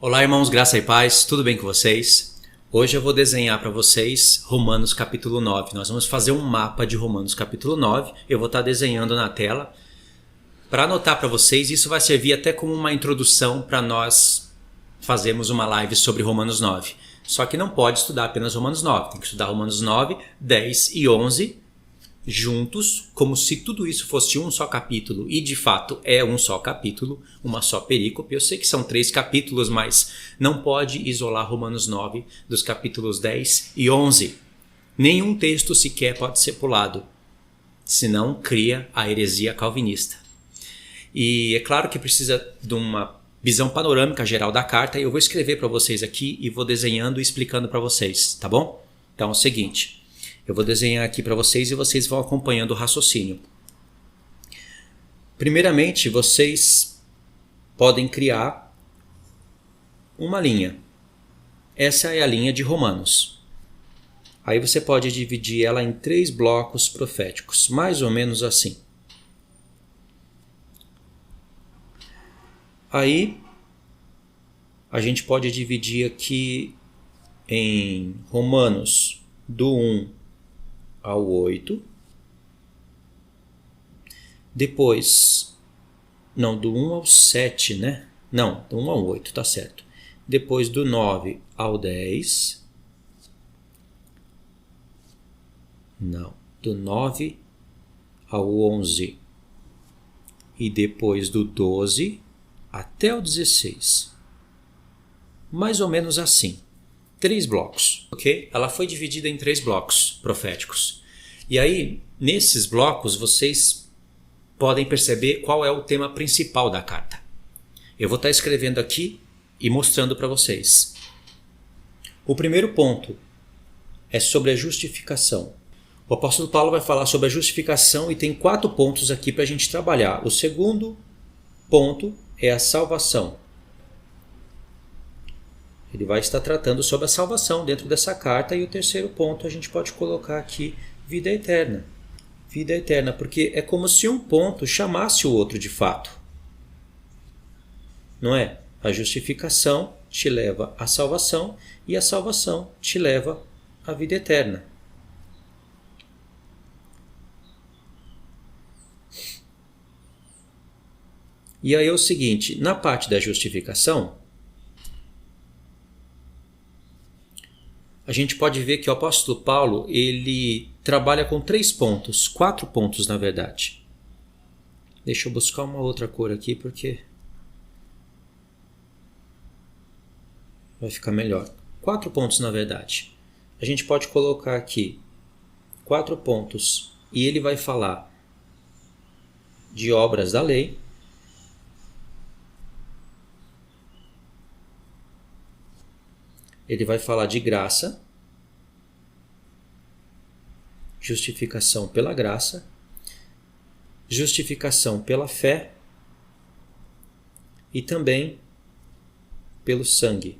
Olá, irmãos, graça e paz, tudo bem com vocês? Hoje eu vou desenhar para vocês Romanos capítulo 9. Nós vamos fazer um mapa de Romanos capítulo 9. Eu vou estar desenhando na tela para anotar para vocês. Isso vai servir até como uma introdução para nós fazermos uma live sobre Romanos 9. Só que não pode estudar apenas Romanos 9, tem que estudar Romanos 9, 10 e 11 juntos, como se tudo isso fosse um só capítulo, e de fato é um só capítulo, uma só perícope. Eu sei que são 3 capítulos, mas não pode isolar Romanos 9 dos capítulos 10 e 11. Nenhum texto sequer pode ser pulado, senão cria a heresia calvinista. E é claro que precisa de uma visão panorâmica geral da carta, e eu vou escrever para vocês aqui e vou desenhando e explicando para vocês, tá bom? Então é o seguinte, eu vou desenhar aqui para vocês e vocês vão acompanhando o raciocínio. Primeiramente, vocês podem criar uma linha. Essa é a linha de Romanos. Aí você pode dividir ela em 3 blocos proféticos, mais ou menos assim. Aí, a gente pode dividir aqui em Romanos do 1 ao 8. Depois, não, do 1 ao 7, né? Não, do 1 ao 8, tá certo. Depois do 9 ao 10. Não, do 9 ao 11. E depois do 12 até o 16. Mais ou menos assim. 3 blocos, ok? Ela foi dividida em 3 blocos proféticos. E aí, nesses blocos, vocês podem perceber qual é o tema principal da carta. Eu vou estar escrevendo aqui e mostrando para vocês. O primeiro ponto é sobre a justificação. O apóstolo Paulo vai falar sobre a justificação e tem 4 pontos aqui para a gente trabalhar. O segundo ponto é a salvação. Ele vai estar tratando sobre a salvação dentro dessa carta. E o terceiro ponto a gente pode colocar aqui, vida eterna. Vida eterna, porque é como se um ponto chamasse o outro de fato. Não é? A justificação te leva à salvação e a salvação te leva à vida eterna. E aí é o seguinte, na parte da justificação, a gente pode ver que o apóstolo Paulo, ele trabalha com 3 pontos, 4 pontos na verdade. Deixa eu buscar uma outra cor aqui porque vai ficar melhor. 4 pontos na verdade. A gente pode colocar aqui 4 pontos e ele vai falar de obras da lei, ele vai falar de graça, justificação pela graça, justificação pela fé e também pelo sangue.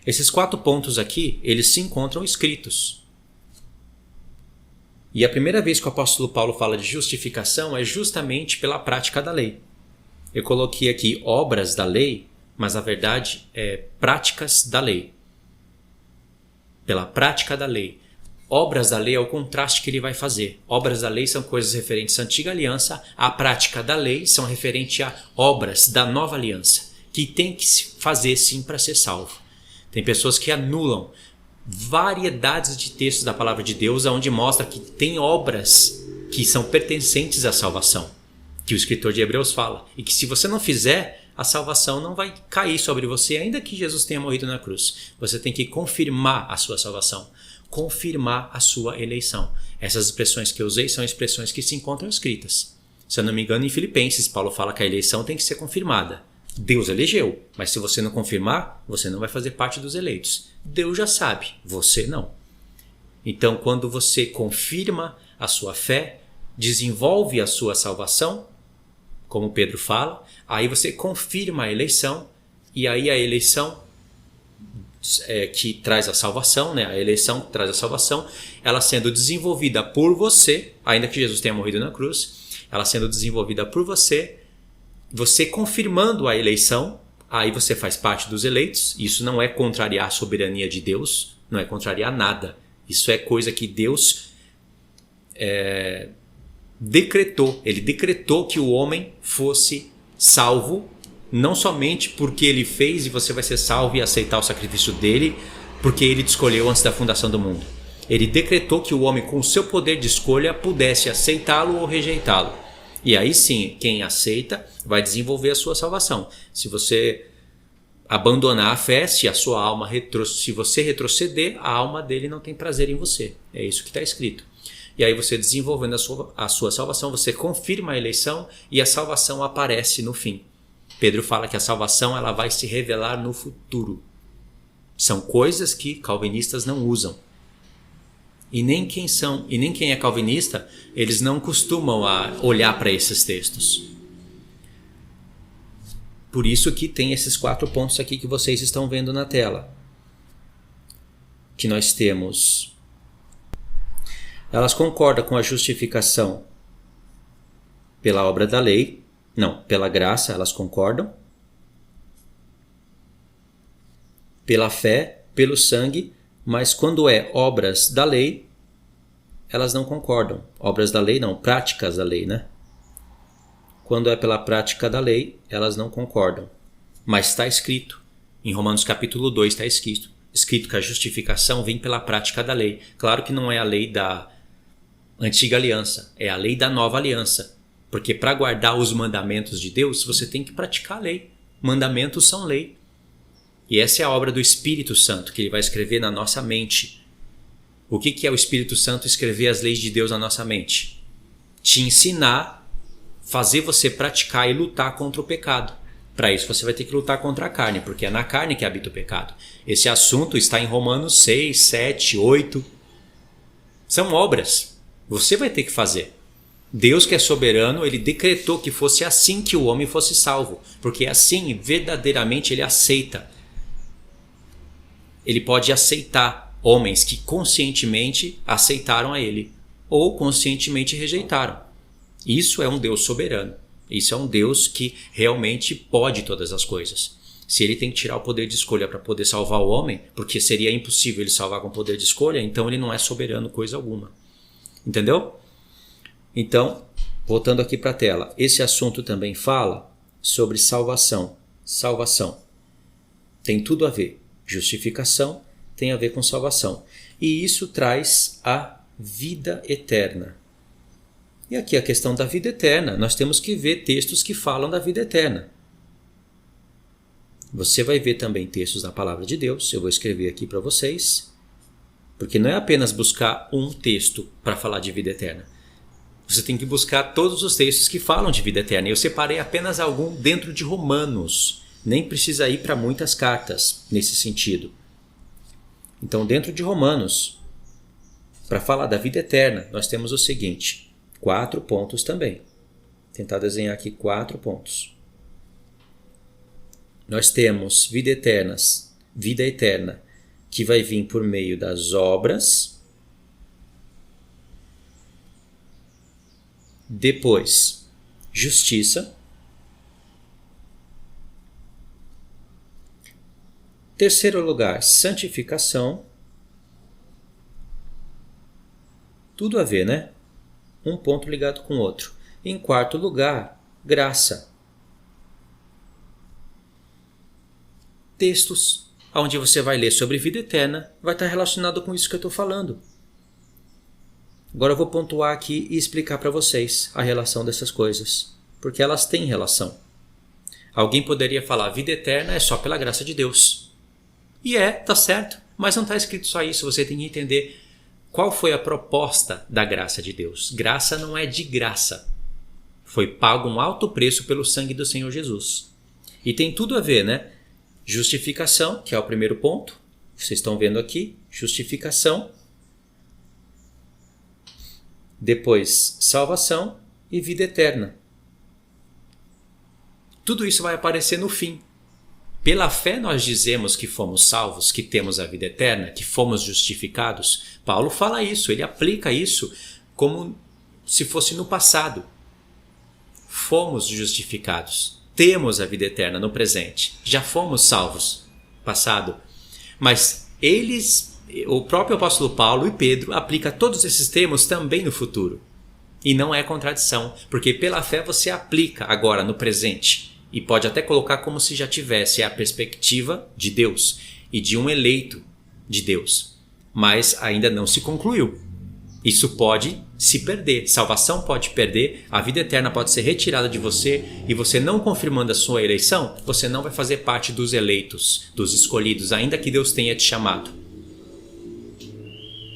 Esses 4 pontos aqui, eles se encontram escritos. E a primeira vez que o apóstolo Paulo fala de justificação é justamente pela prática da lei. Eu coloquei aqui obras da lei, mas na verdade é práticas da lei. Pela prática da lei. Obras da lei é o contraste que ele vai fazer. Obras da lei são coisas referentes à antiga aliança, a prática da lei são referentes a obras da nova aliança, que tem que se fazer sim para ser salvo. Tem pessoas que anulam variedades de textos da palavra de Deus, onde mostra que tem obras que são pertencentes à salvação, que o escritor de Hebreus fala, e que se você não fizer, a salvação não vai cair sobre você, ainda que Jesus tenha morrido na cruz. Você tem que confirmar a sua salvação, confirmar a sua eleição. Essas expressões que eu usei são expressões que se encontram escritas. Se eu não me engano, em Filipenses, Paulo fala que a eleição tem que ser confirmada. Deus elegeu, mas se você não confirmar, você não vai fazer parte dos eleitos. Deus já sabe, você não. Então, quando você confirma a sua fé, desenvolve a sua salvação, como Pedro fala, aí você confirma a eleição, e aí a eleição que traz a salvação, né? A eleição que traz a salvação, ela sendo desenvolvida por você, ainda que Jesus tenha morrido na cruz, ela sendo desenvolvida por você, você confirmando a eleição, aí você faz parte dos eleitos. Isso não é contrariar a soberania de Deus, não é contrariar nada. Isso é coisa que Deus decretou. Ele decretou que o homem fosse salvo, não somente porque ele fez e você vai ser salvo e aceitar o sacrifício dele, porque ele te escolheu antes da fundação do mundo. Ele decretou que o homem, com o seu poder de escolha, pudesse aceitá-lo ou rejeitá-lo. E aí sim, quem aceita vai desenvolver a sua salvação. Se você abandonar a fé, se a sua alma se você retroceder, a alma dele não tem prazer em você. É isso que está escrito. E aí você desenvolvendo a sua salvação, você confirma a eleição e a salvação aparece no fim. Pedro fala que a salvação ela vai se revelar no futuro. São coisas que calvinistas não usam. E nem quem é calvinista, eles não costumam olhar para esses textos. Por isso que tem esses 4 pontos aqui que vocês estão vendo na tela. Que nós temos. Elas concordam com a justificação pela obra da lei. Não, pela graça elas concordam. Pela fé, pelo sangue, mas quando é obras da lei, elas não concordam. Obras da lei não, práticas da lei, né? Quando é pela prática da lei, elas não concordam. Mas está escrito, em Romanos capítulo 2 está escrito que a justificação vem pela prática da lei. Claro que não é a lei da antiga aliança, é a lei da nova aliança. Porque para guardar os mandamentos de Deus, você tem que praticar a lei. Mandamentos são lei. E essa é a obra do Espírito Santo, que ele vai escrever na nossa mente. O que é o Espírito Santo escrever as leis de Deus na nossa mente? Te ensinar, fazer você praticar e lutar contra o pecado. Para isso você vai ter que lutar contra a carne, porque é na carne que habita o pecado. Esse assunto está em Romanos 6, 7, 8. São obras. Você vai ter que fazer. Deus, que é soberano, ele decretou que fosse assim que o homem fosse salvo. Porque assim, verdadeiramente, ele aceita. Ele pode aceitar homens que conscientemente aceitaram a ele ou conscientemente rejeitaram. Isso é um Deus soberano. Isso é um Deus que realmente pode todas as coisas. Se ele tem que tirar o poder de escolha para poder salvar o homem, porque seria impossível ele salvar com poder de escolha, então ele não é soberano coisa alguma. Entendeu? Então, voltando aqui para a tela, esse assunto também fala sobre salvação. Salvação tem tudo a ver. Justificação tem a ver com salvação. E isso traz a vida eterna. E aqui a questão da vida eterna. Nós temos que ver textos que falam da vida eterna. Você vai ver também textos da palavra de Deus. Eu vou escrever aqui para vocês. Porque não é apenas buscar um texto para falar de vida eterna. Você tem que buscar todos os textos que falam de vida eterna. Eu separei apenas algum dentro de Romanos. Nem precisa ir para muitas cartas nesse sentido. Então, dentro de Romanos, para falar da vida eterna, nós temos o seguinte, 4 pontos também. Vou tentar desenhar aqui 4 pontos. Nós temos vida eterna, que vai vir por meio das obras. Depois, justiça. Terceiro lugar, santificação. Tudo a ver, né? Um ponto ligado com o outro. Em quarto lugar, graça. Textos onde você vai ler sobre vida eterna vai estar relacionado com isso que eu estou falando. Agora eu vou pontuar aqui e explicar para vocês a relação dessas coisas, porque elas têm relação. Alguém poderia falar, vida eterna é só pela graça de Deus. E tá certo, mas não está escrito só isso, você tem que entender qual foi a proposta da graça de Deus. Graça não é de graça. Foi pago um alto preço pelo sangue do Senhor Jesus. E tem tudo a ver, né? Justificação, que é o primeiro ponto, vocês estão vendo aqui, justificação. Depois, salvação e vida eterna. Tudo isso vai aparecer no fim. Pela fé nós dizemos que fomos salvos, que temos a vida eterna, que fomos justificados. Paulo fala isso, ele aplica isso como se fosse no passado. Fomos justificados. temos a vida eterna no presente. Já fomos salvos, passado. Mas o próprio apóstolo Paulo e Pedro aplica todos esses termos também no futuro. E não é contradição, porque pela fé você aplica agora no presente. E pode até colocar como se já tivesse a perspectiva de Deus e de um eleito de Deus. Mas ainda não se concluiu. Isso pode se perder, salvação pode perder, a vida eterna pode ser retirada de você e você não confirmando a sua eleição, você não vai fazer parte dos eleitos, dos escolhidos, ainda que Deus tenha te chamado.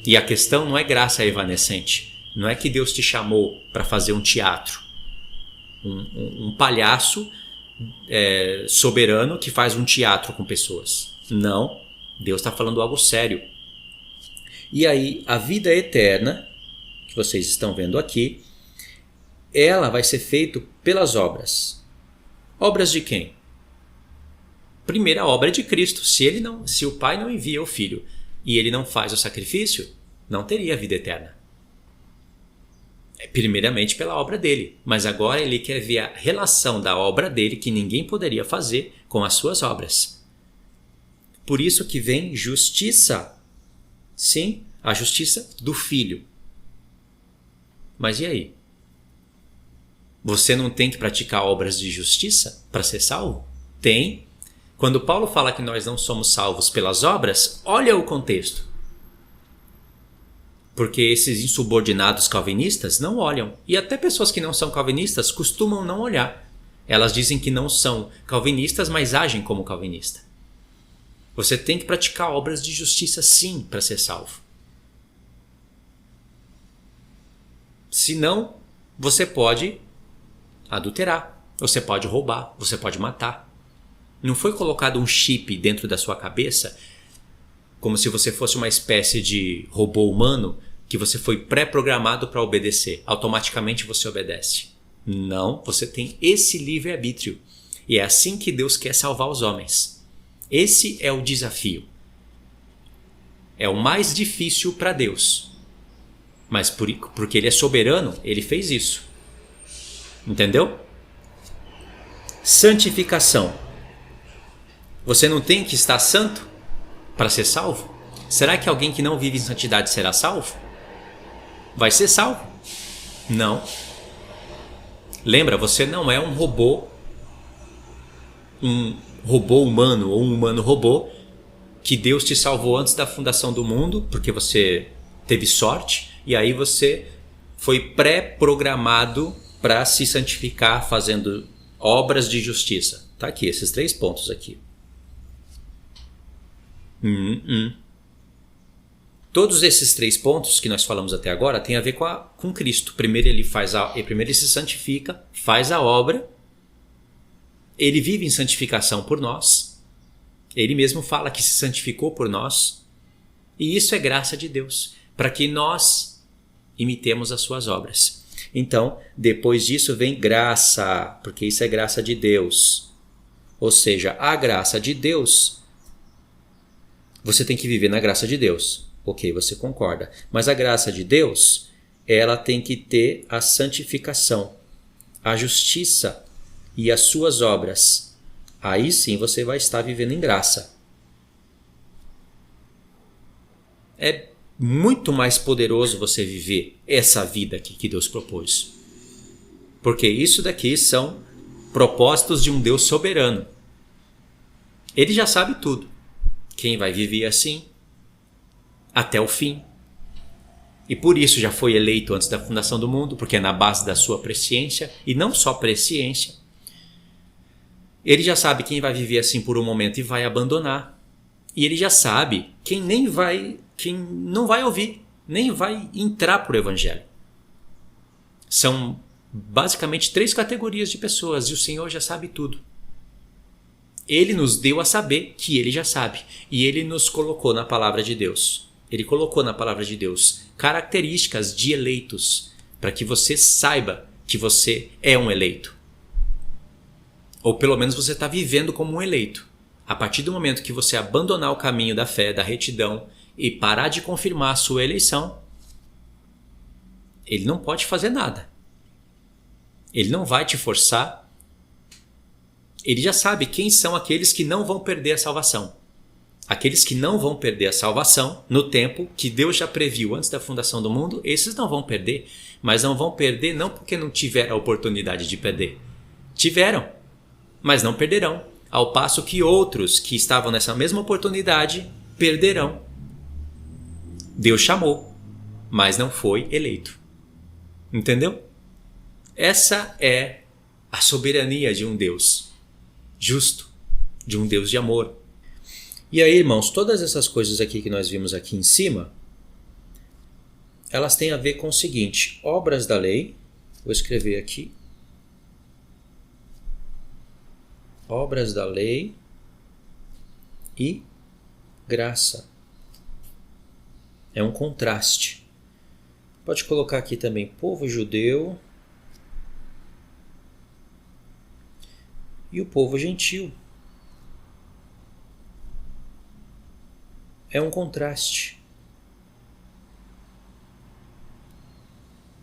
E a questão não é graça evanescente, não é que Deus te chamou para fazer um teatro, um palhaço soberano que faz um teatro com pessoas. Não, Deus está falando algo sério. E aí, a vida eterna, que vocês estão vendo aqui, ela vai ser feita pelas obras. Obras de quem? Primeira obra é de Cristo. Se o Pai não envia o Filho e ele não faz o sacrifício, não teria vida eterna. Primeiramente pela obra dele, mas agora ele quer ver a relação da obra dele, que ninguém poderia fazer, com as suas obras. Por isso que vem justiça. Sim, a justiça do Filho. Mas e aí? Você não tem que praticar obras de justiça para ser salvo? Tem. Quando Paulo fala que nós não somos salvos pelas obras, olha o contexto. Porque esses insubordinados calvinistas não olham. E até pessoas que não são calvinistas costumam não olhar. Elas dizem que não são calvinistas, mas agem como calvinista. Você tem que praticar obras de justiça sim para ser salvo. Senão, você pode adulterar, você pode roubar, você pode matar. Não foi colocado um chip dentro da sua cabeça, como se você fosse uma espécie de robô humano que você foi pré-programado para obedecer. Automaticamente você obedece. Não, você tem esse livre-arbítrio. E é assim que Deus quer salvar os homens. Esse é o desafio. É o mais difícil para Deus. Mas porque Ele é soberano, Ele fez isso. Entendeu? Santificação. Você não tem que estar santo para ser salvo? Será que alguém que não vive em santidade será salvo? Vai ser salvo? Não. Lembra, você não é um robô humano ou um humano robô que Deus te salvou antes da fundação do mundo porque você teve sorte e aí você foi pré-programado para se santificar fazendo obras de justiça. Tá aqui, esses 3 pontos aqui. Todos esses 3 pontos que nós falamos até agora têm a ver com Cristo. Primeiro ele se santifica, faz a obra. Ele vive em santificação por nós. Ele mesmo fala que se santificou por nós. E isso é graça de Deus, para que nós imitemos as suas obras. Então, depois disso vem graça, porque isso é graça de Deus. Ou seja, a graça de Deus, você tem que viver na graça de Deus. Ok, você concorda. Mas a graça de Deus, ela tem que ter a santificação, a justiça e as suas obras. Aí sim você vai estar vivendo em graça. É muito mais poderoso você viver essa vida aqui que Deus propôs. Porque isso daqui são propósitos de um Deus soberano. Ele já sabe tudo. Quem vai viver assim até o fim. E por isso já foi eleito antes da fundação do mundo, porque é na base da sua presciência, e não só presciência. Ele já sabe quem vai viver assim por um momento e vai abandonar. E ele já sabe quem não vai ouvir, nem vai entrar para o Evangelho. São basicamente 3 categorias de pessoas, e o Senhor já sabe tudo. Ele nos deu a saber que Ele já sabe, e Ele nos colocou na palavra de Deus. Ele colocou na palavra de Deus características de eleitos, para que você saiba que você é um eleito. Ou pelo menos você está vivendo como um eleito. A partir do momento que você abandonar o caminho da fé, da retidão e parar de confirmar a sua eleição, Ele não pode fazer nada. Ele não vai te forçar ele já sabe quem são aqueles que não vão perder a salvação. Aqueles que não vão perder a salvação no tempo que Deus já previu antes da fundação do mundo, esses não vão perder. Mas não vão perder não porque não tiveram a oportunidade de perder. Tiveram, mas não perderão. Ao passo que outros que estavam nessa mesma oportunidade perderão. Deus chamou, mas não foi eleito. Entendeu? Essa é a soberania de um Deus justo, de um Deus de amor. E aí, irmãos, todas essas coisas aqui que nós vimos aqui em cima, elas têm a ver com o seguinte: obras da lei, vou escrever aqui, obras da lei e graça. É um contraste. Pode colocar aqui também povo judeu e o povo gentil. É um contraste.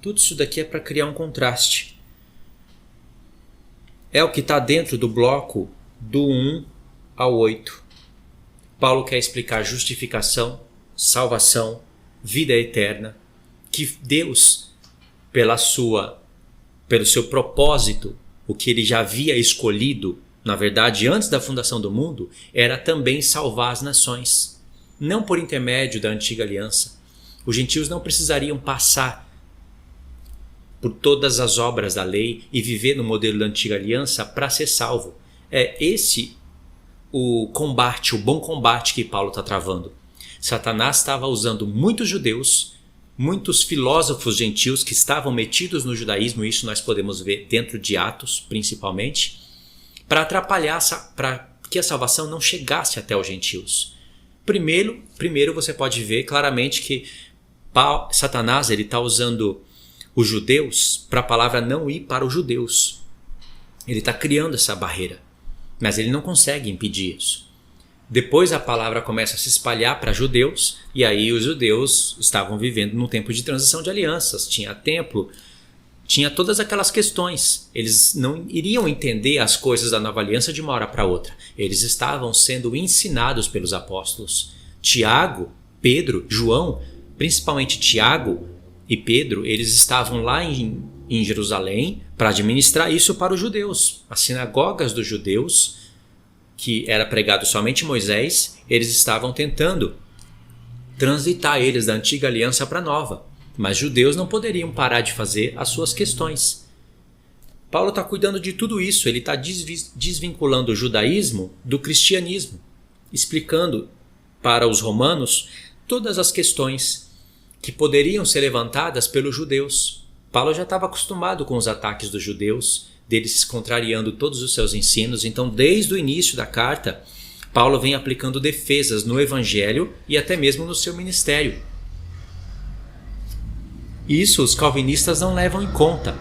Tudo isso daqui é para criar um contraste. É o que está dentro do bloco do 1 ao 8. Paulo quer explicar justificação, salvação, vida eterna, que Deus, pelo seu propósito, o que ele já havia escolhido, na verdade, antes da fundação do mundo, era também salvar as nações. Não por intermédio da antiga aliança. Os gentios não precisariam passar por todas as obras da lei e viver no modelo da antiga aliança para ser salvo. É esse o combate, o bom combate que Paulo está travando. Satanás estava usando muitos judeus, muitos filósofos gentios que estavam metidos no judaísmo, isso nós podemos ver dentro de Atos principalmente, para atrapalhar, para que a salvação não chegasse até os gentios. Primeiro você pode ver claramente que Satanás está usando os judeus para a palavra não ir para os judeus. Ele está criando essa barreira, mas ele não consegue impedir isso. Depois a palavra começa a se espalhar para judeus, e aí os judeus estavam vivendo num tempo de transição de alianças, tinha templo, tinha todas aquelas questões. Eles não iriam entender as coisas da nova aliança de uma hora para outra. Eles estavam sendo ensinados pelos apóstolos. Tiago, Pedro, João, principalmente Tiago e Pedro, eles estavam lá em Jerusalém para administrar isso para os judeus. As sinagogas dos judeus, que era pregado somente Moisés, eles estavam tentando transitar eles da antiga aliança para a nova. Mas judeus não poderiam parar de fazer as suas questões. Paulo está cuidando de tudo isso, ele está desvinculando o judaísmo do cristianismo, explicando para os romanos todas as questões que poderiam ser levantadas pelos judeus. Paulo já estava acostumado com os ataques dos judeus, deles contrariando todos os seus ensinos, então desde o início da carta, Paulo vem aplicando defesas no evangelho e até mesmo no seu ministério. Isso os calvinistas não levam em conta.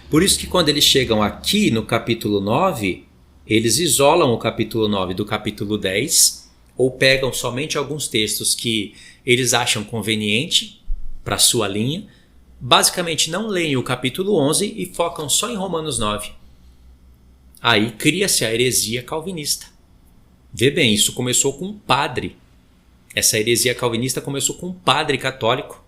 Por isso que quando eles chegam aqui no capítulo 9, eles isolam o capítulo 9 do capítulo 10, ou pegam somente alguns textos que eles acham conveniente para a sua linha, basicamente não leem o capítulo 11 e focam só em Romanos 9. Aí cria-se a heresia calvinista. Vê bem, isso começou com um padre. Essa heresia calvinista começou com um padre católico.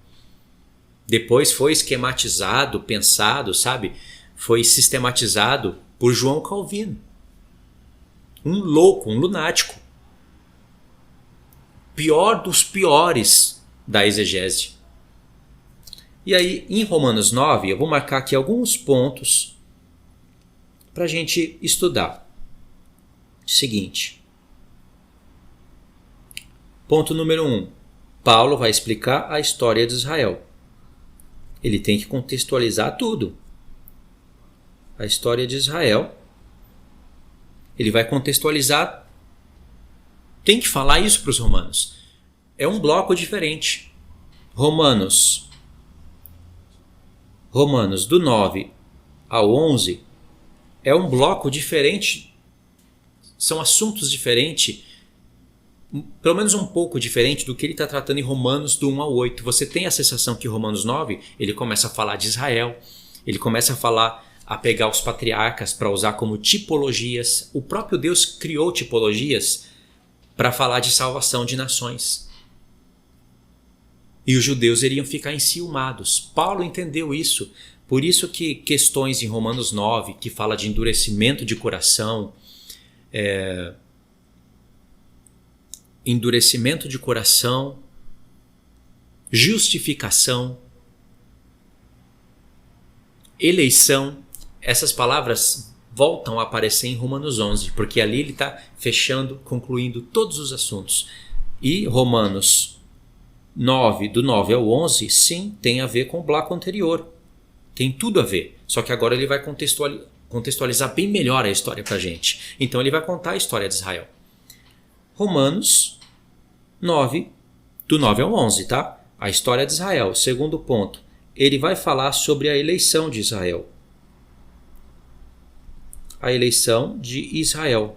Depois foi esquematizado, pensado, sabe? Foi sistematizado por João Calvino. Um louco, um lunático. Pior dos piores da exegese. E aí, em Romanos 9, eu vou marcar aqui alguns pontos para a gente estudar. Seguinte. Ponto número 1. Paulo vai explicar a história de Israel. Ele tem que contextualizar tudo. A história de Israel. Ele vai contextualizar. Tem que falar isso para os romanos. É um bloco diferente. Romanos do 9 ao 11 é um bloco diferente. São assuntos diferentes. Pelo menos um pouco diferente do que ele está tratando em Romanos do 1 ao 8. Você tem a sensação que Romanos 9, ele começa a falar de Israel, ele começa a falar a pegar os patriarcas para usar como tipologias. O próprio Deus criou tipologias para falar de salvação de nações. E os judeus iriam ficar enciumados. Paulo entendeu isso. Por isso que questões em Romanos 9, que fala de endurecimento de coração, justificação, eleição, essas palavras voltam a aparecer em Romanos 11, porque ali ele está fechando, concluindo todos os assuntos. E Romanos 9, do 9 ao 11, sim, tem a ver com o bloco anterior. Tem tudo a ver. Só que agora ele vai contextualizar bem melhor a história para a gente. Então ele vai contar a história de Israel. Romanos 9, do 9 ao 11, tá? A história de Israel. Segundo ponto, ele vai falar sobre a eleição de Israel. A eleição de Israel.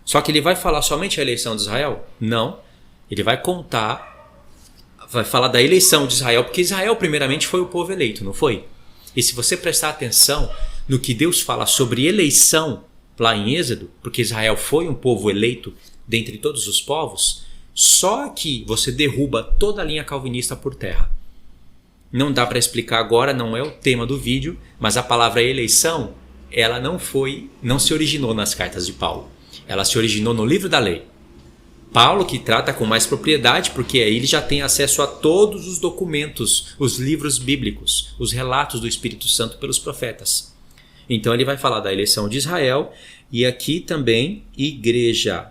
Só que ele vai falar somente a eleição de Israel? Não. Ele vai falar da eleição de Israel, porque Israel primeiramente foi o povo eleito, não foi? E se você prestar atenção no que Deus fala sobre eleição lá em Êxodo, porque Israel foi um povo eleito dentre todos os povos, só que você derruba toda a linha calvinista por terra. Não dá para explicar agora, não é o tema do vídeo, mas a palavra eleição, ela não se originou nas cartas de Paulo. Ela se originou no livro da lei. Paulo que trata com mais propriedade, porque aí ele já tem acesso a todos os documentos, os livros bíblicos, os relatos do Espírito Santo pelos profetas. Então ele vai falar da eleição de Israel e aqui também igreja.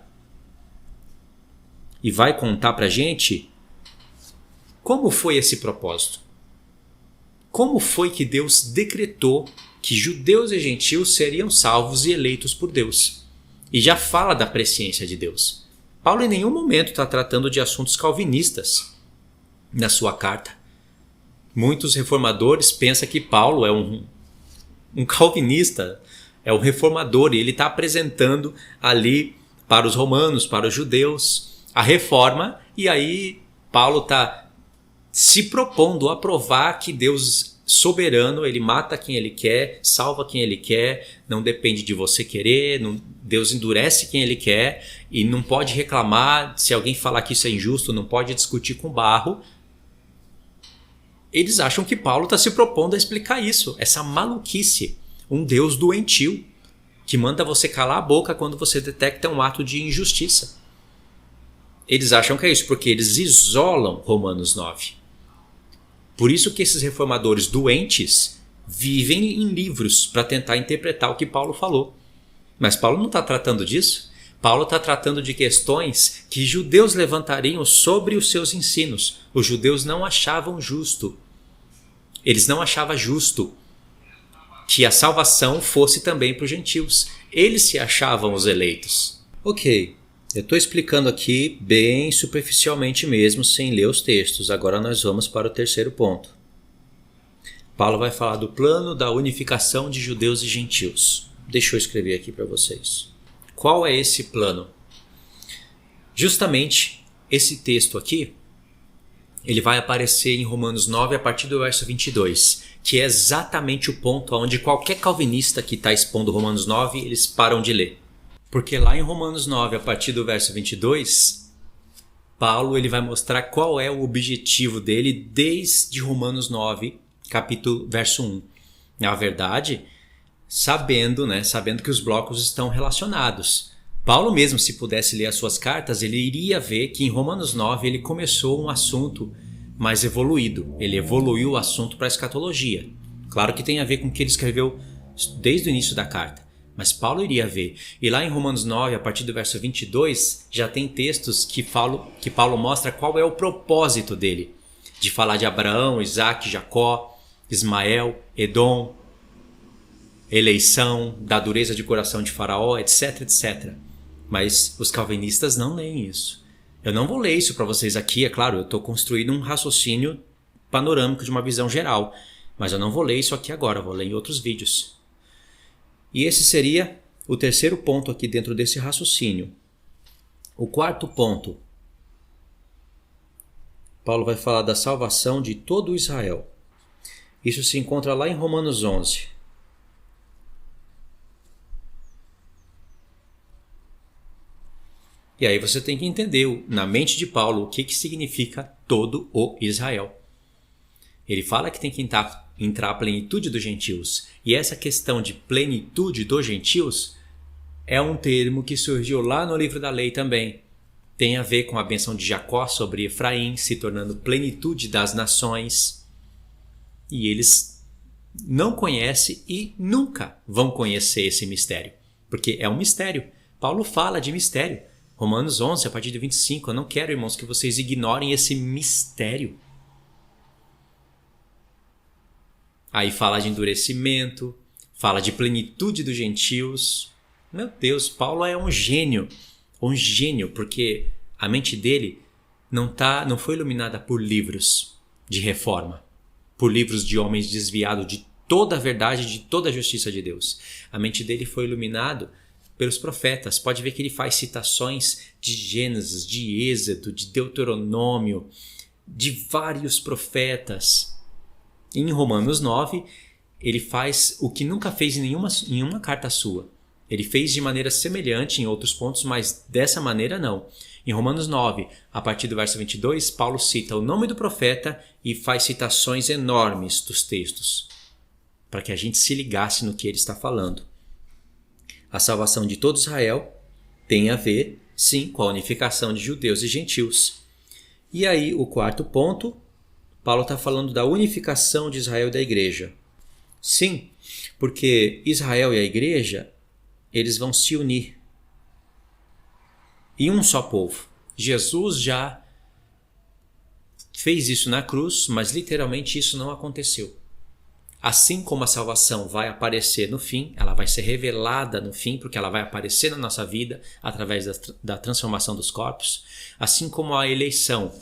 E vai contar pra gente como foi esse propósito. Como foi que Deus decretou que judeus e gentios seriam salvos e eleitos por Deus. E já fala da presciência de Deus. Paulo em nenhum momento está tratando de assuntos calvinistas na sua carta. Muitos reformadores pensam que Paulo é um calvinista, é um reformador, e ele está apresentando ali para os romanos, para os judeus, a reforma, e aí Paulo está se propondo a provar que Deus soberano, ele mata quem ele quer, salva quem ele quer, não depende de você querer, Deus endurece quem ele quer e não pode reclamar se alguém falar que isso é injusto, não pode discutir com barro. Eles acham que Paulo está se propondo a explicar isso, essa maluquice, um Deus doentio que manda você calar a boca quando você detecta um ato de injustiça. Eles acham que é isso, porque eles isolam Romanos 9. Por isso que esses reformadores doentes vivem em livros para tentar interpretar o que Paulo falou. Mas Paulo não está tratando disso. Paulo está tratando de questões que judeus levantariam sobre os seus ensinos. Os judeus não achavam justo. Eles não achavam justo que a salvação fosse também para os gentios. Eles se achavam os eleitos. Ok, eu estou explicando aqui bem superficialmente mesmo, sem ler os textos. Agora nós vamos para o terceiro ponto. Paulo vai falar do plano da unificação de judeus e gentios. Deixa eu escrever aqui para vocês. Qual é esse plano? Justamente esse texto aqui, ele vai aparecer em Romanos 9 a partir do verso 22, que é exatamente o ponto onde qualquer calvinista que está expondo Romanos 9, eles param de ler. Porque lá em Romanos 9, a partir do verso 22, Paulo ele vai mostrar qual é o objetivo dele desde Romanos 9, verso 1. Na verdade, sabendo que os blocos estão relacionados. Paulo mesmo, se pudesse ler as suas cartas, ele iria ver que em Romanos 9 ele começou um assunto mais evoluído. Ele evoluiu o assunto para a escatologia. Claro que tem a ver com o que ele escreveu desde o início da carta. Mas Paulo iria ver. E lá em Romanos 9, a partir do verso 22, já tem textos que Paulo mostra qual é o propósito dele. De falar de Abraão, Isaac, Jacó, Ismael, Edom, eleição, da dureza de coração de Faraó, etc, etc. Mas os calvinistas não leem isso. Eu não vou ler isso para vocês aqui, é claro, eu estou construindo um raciocínio panorâmico de uma visão geral. Mas eu não vou ler isso aqui agora, eu vou ler em outros vídeos. E esse seria o terceiro ponto aqui dentro desse raciocínio. O quarto ponto. Paulo vai falar da salvação de todo Israel. Isso se encontra lá em Romanos 11. E aí você tem que entender, na mente de Paulo, o que significa todo o Israel. Ele fala que tem que entrar a plenitude dos gentios. E essa questão de plenitude dos gentios é um termo que surgiu lá no livro da lei também. Tem a ver com a bênção de Jacó sobre Efraim, se tornando plenitude das nações. E eles não conhecem e nunca vão conhecer esse mistério. Porque é um mistério. Paulo fala de mistério. Romanos 11, a partir de 25. Eu não quero, irmãos, que vocês ignorem esse mistério. Aí fala de endurecimento, fala de plenitude dos gentios. Meu Deus, Paulo é um gênio, porque a mente dele não foi iluminada por livros de reforma, por livros de homens desviados de toda a verdade, de toda a justiça de Deus. A mente dele foi iluminada pelos profetas. Pode ver que ele faz citações de Gênesis, de Êxodo, de Deuteronômio, de vários profetas. Em Romanos 9, ele faz o que nunca fez em nenhuma carta sua. Ele fez de maneira semelhante em outros pontos, mas dessa maneira não. Em Romanos 9, a partir do verso 22, Paulo cita o nome do profeta e faz citações enormes dos textos, para que a gente se ligasse no que ele está falando. A salvação de todo Israel tem a ver, sim, com a unificação de judeus e gentios. E aí, o quarto ponto, Paulo está falando da unificação de Israel e da igreja. Sim, porque Israel e a igreja, eles vão se unir em um só povo. Jesus já fez isso na cruz, mas literalmente isso não aconteceu. Assim como a salvação vai aparecer no fim, ela vai ser revelada no fim, porque ela vai aparecer na nossa vida através da transformação dos corpos, assim como a eleição,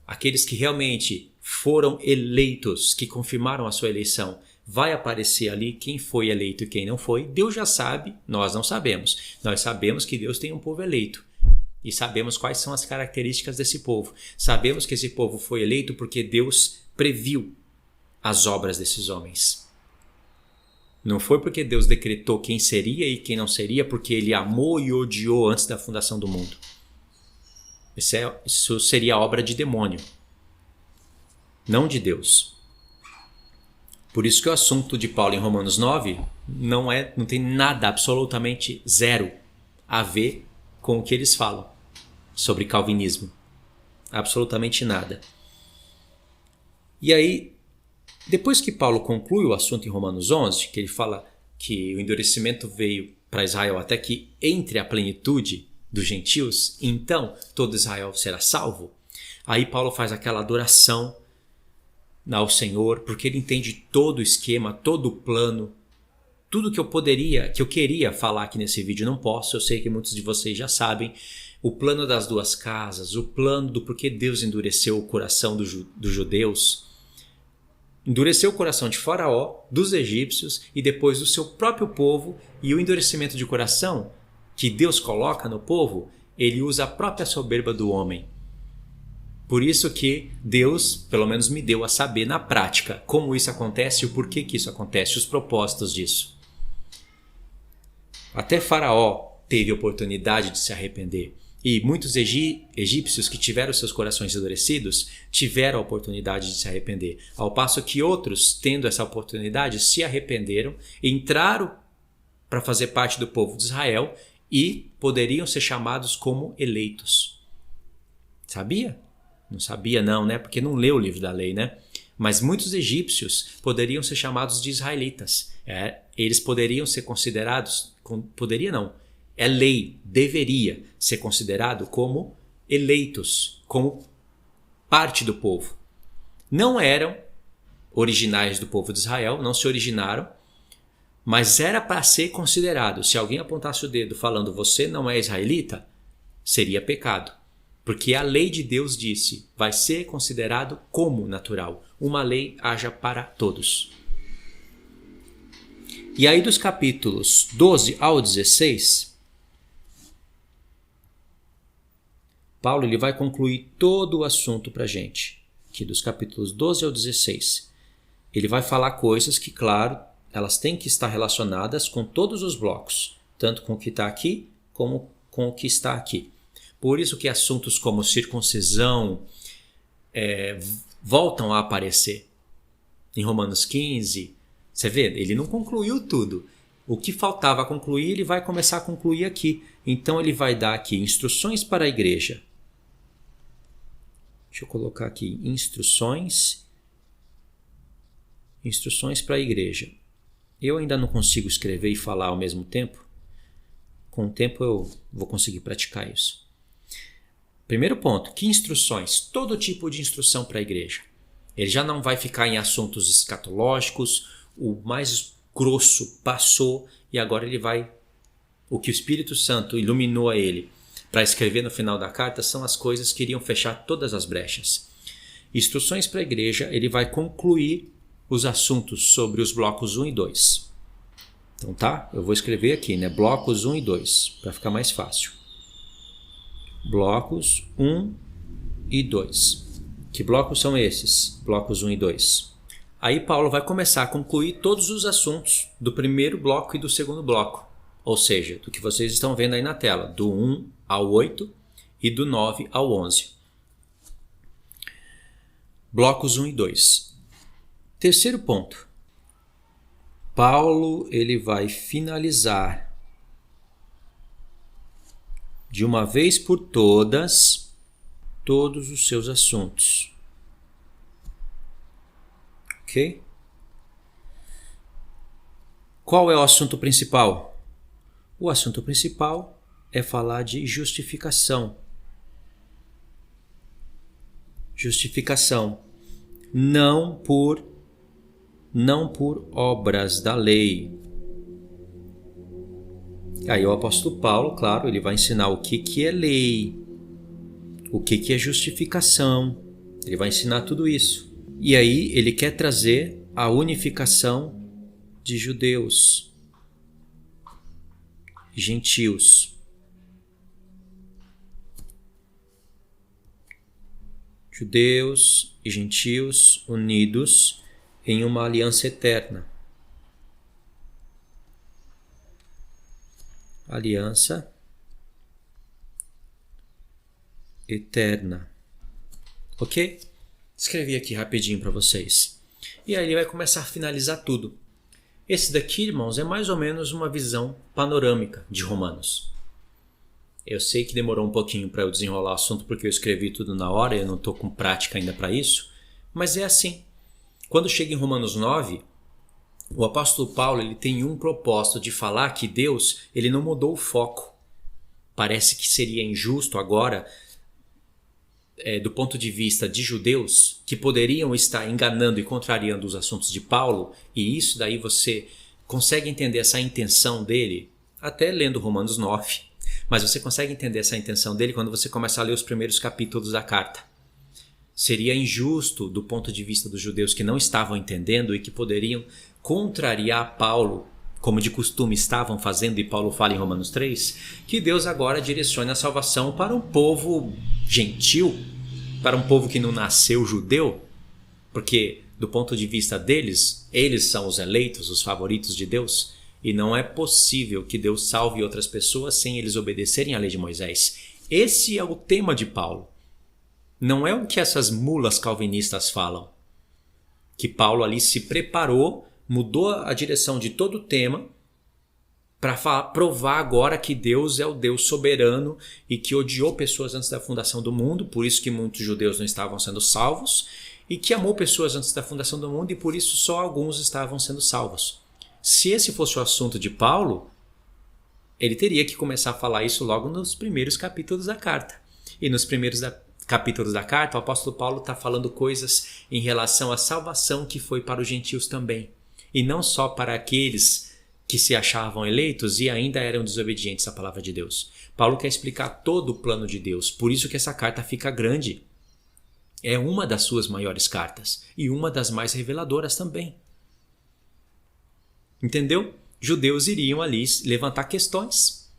aqueles que realmente foram eleitos, que confirmaram a sua eleição, vai aparecer ali quem foi eleito e quem não foi. Deus já sabe, nós não sabemos. Nós sabemos que Deus tem um povo eleito e sabemos quais são as características desse povo. Sabemos que esse povo foi eleito porque Deus previu as obras desses homens. Não foi porque Deus decretou quem seria e quem não seria, porque Ele amou e odiou antes da fundação do mundo. Isso seria obra de demônio, não de Deus. Por isso que o assunto de Paulo em Romanos 9 não tem nada, absolutamente zero, a ver com o que eles falam sobre calvinismo. Absolutamente nada. E aí, depois que Paulo conclui o assunto em Romanos 11, que ele fala que o endurecimento veio para Israel até que entre a plenitude dos gentios, então todo Israel será salvo. Aí Paulo faz aquela adoração ao Senhor, porque ele entende todo o esquema, todo o plano, tudo que eu queria falar aqui nesse vídeo, não posso, eu sei que muitos de vocês já sabem, o plano das duas casas, o plano do porquê Deus endureceu o coração dos judeus, endureceu o coração de Faraó, dos egípcios e depois do seu próprio povo, e o endurecimento de coração que Deus coloca no povo, ele usa a própria soberba do homem. Por isso que Deus, pelo menos me deu a saber na prática como isso acontece e o porquê que isso acontece, os propósitos disso. Até Faraó teve oportunidade de se arrepender e muitos egípcios que tiveram seus corações endurecidos tiveram a oportunidade de se arrepender, ao passo que outros, tendo essa oportunidade, se arrependeram, entraram para fazer parte do povo de Israel e poderiam ser chamados como eleitos. Sabia? Não sabia não, né? Porque não leu o livro da lei, né? Mas muitos egípcios poderiam ser chamados de israelitas. Eles poderiam ser considerados... Poderia não. É lei, deveria ser considerado como eleitos, como parte do povo. Não eram originais do povo de Israel, não se originaram, mas era para ser considerado. Se alguém apontasse o dedo falando você não é israelita, seria pecado. Porque a lei de Deus disse, vai ser considerado como natural. Uma lei haja para todos. E aí dos capítulos 12 ao 16, Paulo ele vai concluir todo o assunto para a gente. Aqui dos capítulos 12 ao 16. ele vai falar coisas que, claro, elas têm que estar relacionadas com todos os blocos, tanto com o que está aqui como com o que está aqui. Por isso que assuntos como circuncisão voltam a aparecer. Em Romanos 15, você vê, ele não concluiu tudo. O que faltava concluir, ele vai começar a concluir aqui. Então ele vai dar aqui instruções para a igreja. Deixa eu colocar aqui instruções para a igreja. Eu ainda não consigo escrever e falar ao mesmo tempo. Com o tempo eu vou conseguir praticar isso. Primeiro ponto, que instruções? Todo tipo de instrução para a igreja. Ele já não vai ficar em assuntos escatológicos, o mais grosso passou e agora ele vai... O que o Espírito Santo iluminou a ele para escrever no final da carta são as coisas que iriam fechar todas as brechas. Instruções para a igreja, ele vai concluir os assuntos sobre os blocos 1 e 2. Então tá, eu vou escrever aqui, né? Blocos 1 e 2, para ficar mais fácil. Blocos 1 e 2. Que blocos são esses? Blocos 1 e 2. Aí Paulo vai começar a concluir todos os assuntos do primeiro bloco e do segundo bloco. Ou seja, do que vocês estão vendo aí na tela, do 1 ao 8 e do 9 ao 11. Blocos 1 e 2. Terceiro ponto. Paulo ele vai finalizar de uma vez por todas todos os seus assuntos. Ok? Qual é o assunto principal? O assunto principal é falar de justificação. Justificação. Não por obras da lei. Aí o apóstolo Paulo, claro, ele vai ensinar o que é lei, o que é justificação. Ele vai ensinar tudo isso. E aí ele quer trazer a unificação de judeus, gentios. Judeus e gentios unidos em uma aliança eterna. Aliança eterna. Ok? Escrevi aqui rapidinho para vocês. E aí ele vai começar a finalizar tudo. Esse daqui, irmãos, é mais ou menos uma visão panorâmica de Romanos. Eu sei que demorou um pouquinho para eu desenrolar o assunto porque eu escrevi tudo na hora e eu não estou com prática ainda para isso, mas é assim. Quando chega em Romanos 9, o apóstolo Paulo ele tem um propósito de falar que Deus ele não mudou o foco. Parece que seria injusto agora, do ponto de vista de judeus, que poderiam estar enganando e contrariando os assuntos de Paulo, e isso daí você consegue entender essa intenção dele, até lendo Romanos 9, mas você consegue entender essa intenção dele quando você começa a ler os primeiros capítulos da carta. Seria injusto do ponto de vista dos judeus que não estavam entendendo e que poderiam contrariar Paulo, como de costume estavam fazendo, e Paulo fala em Romanos 3, que Deus agora direcione a salvação para um povo gentil, para um povo que não nasceu judeu, porque do ponto de vista deles, eles são os eleitos, os favoritos de Deus, e não é possível que Deus salve outras pessoas sem eles obedecerem à lei de Moisés. Esse é o tema de Paulo. Não é o que essas mulas calvinistas falam. Que Paulo ali se preparou, mudou a direção de todo o tema para provar agora que Deus é o Deus soberano e que odiou pessoas antes da fundação do mundo, por isso que muitos judeus não estavam sendo salvos, e que amou pessoas antes da fundação do mundo e por isso só alguns estavam sendo salvos. Se esse fosse o assunto de Paulo, ele teria que começar a falar isso logo nos primeiros capítulos da carta. E nos primeiros capítulos da carta, o apóstolo Paulo está falando coisas em relação à salvação que foi para os gentios também. E não só para aqueles que se achavam eleitos e ainda eram desobedientes à palavra de Deus. Paulo quer explicar todo o plano de Deus, por isso que essa carta fica grande. É uma das suas maiores cartas e uma das mais reveladoras também. Entendeu? Judeus iriam ali levantar questões,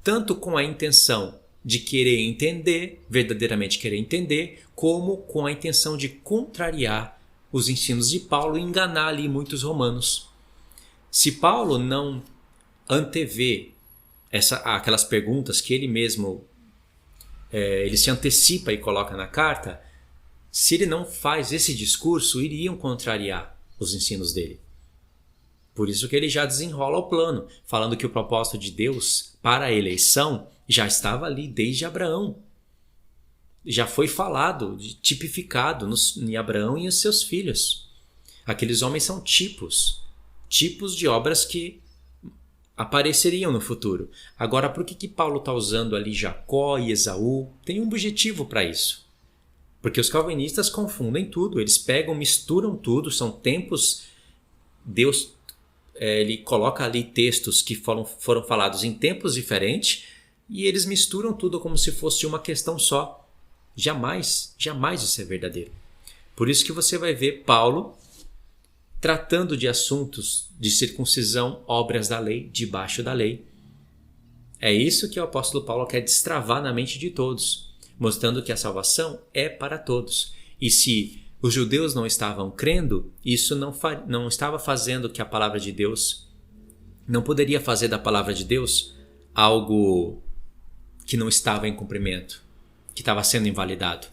tanto com a intenção de querer entender, verdadeiramente querer entender, como com a intenção de contrariar os ensinos de Paulo e enganar ali muitos romanos. Se Paulo não antevê aquelas perguntas que ele mesmo ele se antecipa e coloca na carta, se ele não faz esse discurso, iriam contrariar os ensinos dele. Por isso que ele já desenrola o plano, falando que o propósito de Deus para a eleição já estava ali desde Abraão. Já foi falado, tipificado em Abraão e os seus filhos. Aqueles homens são tipos de obras que apareceriam no futuro. Agora, por que Paulo está usando ali Jacó e Esaú? Tem um objetivo para isso. Porque os calvinistas confundem tudo, eles pegam, misturam tudo, são tempos... Deus ele coloca ali textos que foram falados em tempos diferentes e eles misturam tudo como se fosse uma questão só. Jamais isso é verdadeiro. Por isso que você vai ver Paulo tratando de assuntos de circuncisão, obras da lei, debaixo da lei. É isso que o apóstolo Paulo quer destravar na mente de todos, mostrando que a salvação é para todos. E se os judeus não estavam crendo, isso não estava fazendo que a palavra de Deus, não poderia fazer da palavra de Deus algo que não estava em cumprimento, que estava sendo invalidado.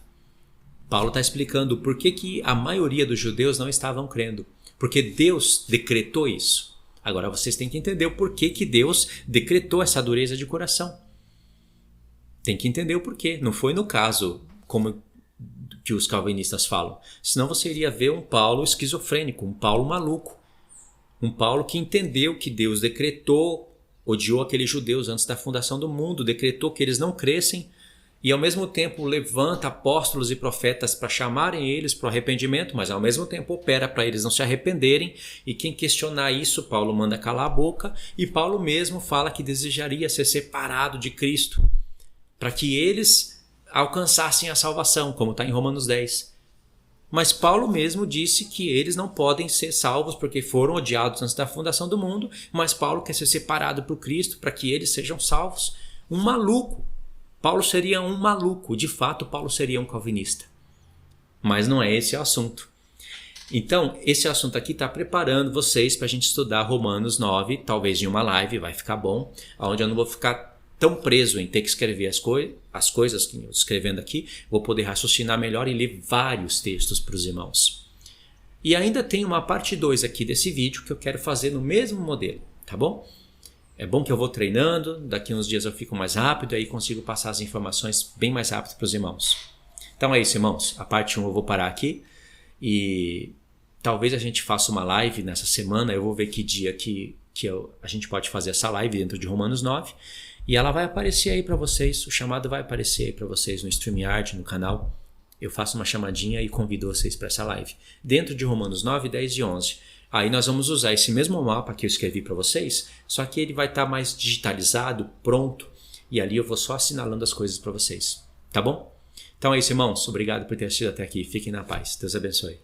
Paulo está explicando por que a maioria dos judeus não estavam crendo. Porque Deus decretou isso. Agora vocês têm que entender o porquê que Deus decretou essa dureza de coração. Tem que entender o porquê. Não foi no caso como que os calvinistas falam. Senão você iria ver um Paulo esquizofrênico, um Paulo maluco. Um Paulo que entendeu que Deus decretou, odiou aqueles judeus antes da fundação do mundo, decretou que eles não crescem e ao mesmo tempo levanta apóstolos e profetas para chamarem eles para o arrependimento, mas ao mesmo tempo opera para eles não se arrependerem, e quem questionar isso, Paulo manda calar a boca, e Paulo mesmo fala que desejaria ser separado de Cristo, para que eles alcançassem a salvação, como está em Romanos 10. Mas Paulo mesmo disse que eles não podem ser salvos porque foram odiados antes da fundação do mundo, mas Paulo quer ser separado por Cristo para que eles sejam salvos. Um maluco. Paulo seria um maluco, de fato Paulo seria um calvinista. Mas não é esse o assunto. Então, esse assunto aqui está preparando vocês para a gente estudar Romanos 9, talvez em uma live, vai ficar bom, onde eu não vou ficar tão preso em ter que escrever as coisas que eu estou escrevendo aqui, vou poder raciocinar melhor e ler vários textos para os irmãos. E ainda tem uma parte 2 aqui desse vídeo que eu quero fazer no mesmo modelo, tá bom? É bom que eu vou treinando, daqui uns dias eu fico mais rápido, aí consigo passar as informações bem mais rápido para os irmãos. Então é isso, irmãos. A parte 1 eu vou parar aqui e talvez a gente faça uma live nessa semana. Eu vou ver que dia que a gente pode fazer essa live dentro de Romanos 9 e ela vai aparecer aí para vocês, o chamado vai aparecer aí para vocês no StreamYard, no canal. Eu faço uma chamadinha e convido vocês para essa live. Dentro de Romanos 9, 10 e 11. Aí nós vamos usar esse mesmo mapa que eu escrevi para vocês, só que ele vai estar mais digitalizado, pronto, e ali eu vou só assinalando as coisas para vocês, tá bom? Então é isso, irmãos. Obrigado por ter assistido até aqui. Fiquem na paz. Deus abençoe.